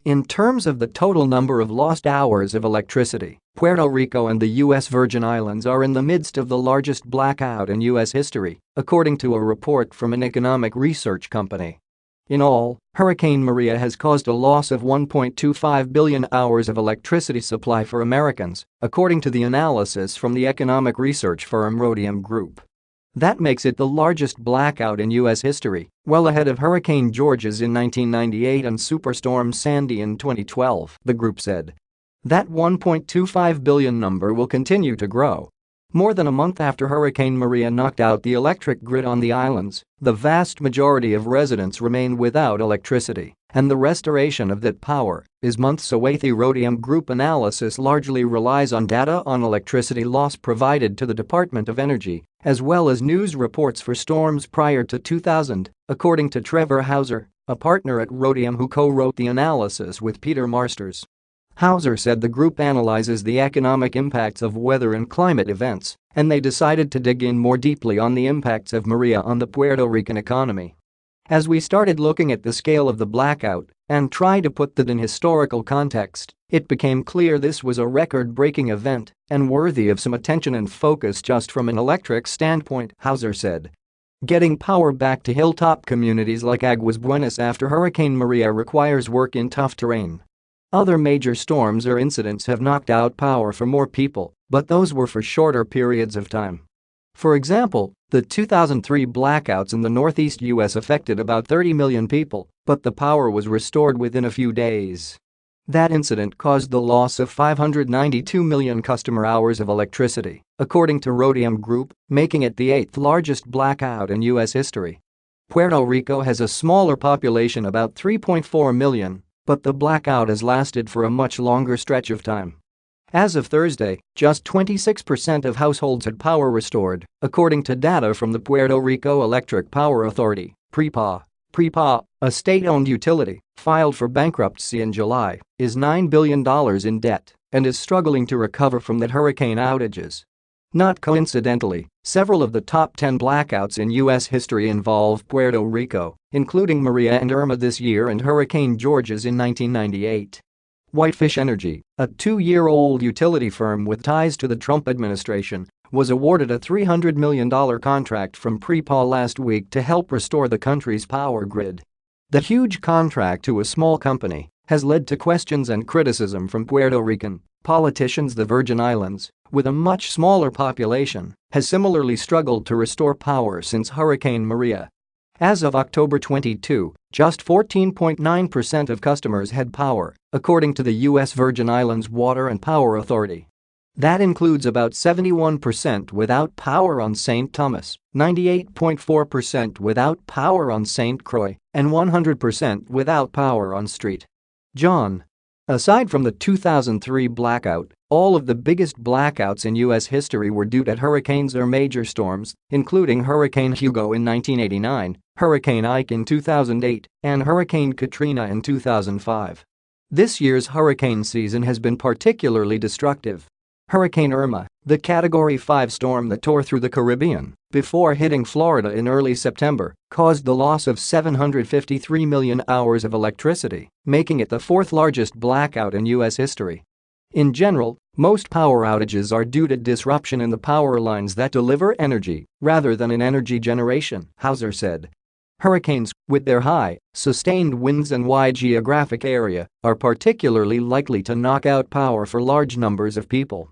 In terms of the total number of lost hours of electricity, Puerto Rico and the U.S. Virgin Islands are in the midst of the largest blackout in U.S. history, according to a report from an economic research company. In all, Hurricane Maria has caused a loss of 1.25 billion hours of electricity supply for Americans, according to the analysis from the economic research firm Rhodium Group. That makes it the largest blackout in U.S. history, well ahead of Hurricane George's in 1998 and Superstorm Sandy in 2012, the group said. That 1.25 billion number will continue to grow. More than a month after Hurricane Maria knocked out the electric grid on the islands, the vast majority of residents remain without electricity, and the restoration of that power is months away. The Rhodium Group analysis largely relies on data on electricity loss provided to the Department of Energy, as well as news reports for storms prior to 2000, according to Trevor Houser, a partner at Rhodium who co-wrote the analysis with Peter Marsters. Houser said the group analyzes the economic impacts of weather and climate events, and they decided to dig in more deeply on the impacts of Maria on the Puerto Rican economy. As we started looking at the scale of the blackout and tried to put that in historical context, it became clear this was a record-breaking event and worthy of some attention and focus just from an electric standpoint, Houser said. Getting power back to hilltop communities like Aguas Buenas after Hurricane Maria requires work in tough terrain. Other major storms or incidents have knocked out power for more people, but those were for shorter periods of time. For example, the 2003 blackouts in the northeast U.S. affected about 30 million people, but the power was restored within a few days. That incident caused the loss of 592 million customer hours of electricity, according to Rhodium Group, making it the 8th largest blackout in U.S. history. Puerto Rico has a smaller population, about 3.4 million, but the blackout has lasted for a much longer stretch of time. As of Thursday, just 26% of households had power restored, according to data from the Puerto Rico Electric Power Authority, PREPA. PREPA, a state-owned utility, filed for bankruptcy in July, is $9 billion in debt and is struggling to recover from the hurricane outages. Not coincidentally, several of the top 10 blackouts in U.S. history involve Puerto Rico, including Maria and Irma this year and Hurricane George's in 1998. Whitefish Energy, a 2-year-old utility firm with ties to the Trump administration, was awarded a $300 million contract from PREPA last week to help restore the country's power grid. The huge contract to a small company has led to questions and criticism from Puerto Rican politicians. The Virgin Islands, with a much smaller population, has similarly struggled to restore power since Hurricane Maria. As of October 22, just 14.9% of customers had power, according to the U.S. Virgin Islands Water and Power Authority. That includes about 71% without power on St. Thomas, 98.4% without power on St. Croix, and 100% without power on St.John. Aside from the 2003 blackout, all of the biggest blackouts in U.S. history were due to hurricanes or major storms, including Hurricane Hugo in 1989, Hurricane Ike in 2008, and Hurricane Katrina in 2005. This year's hurricane season has been particularly destructive. Hurricane Irma, the Category 5 storm that tore through the Caribbean before hitting Florida in early September, caused the loss of 753 million hours of electricity, making it the 4th largest blackout in U.S. history. In general, most power outages are due to disruption in the power lines that deliver energy rather than in energy generation, Houser said. Hurricanes, with their high, sustained winds and wide geographic area, are particularly likely to knock out power for large numbers of people.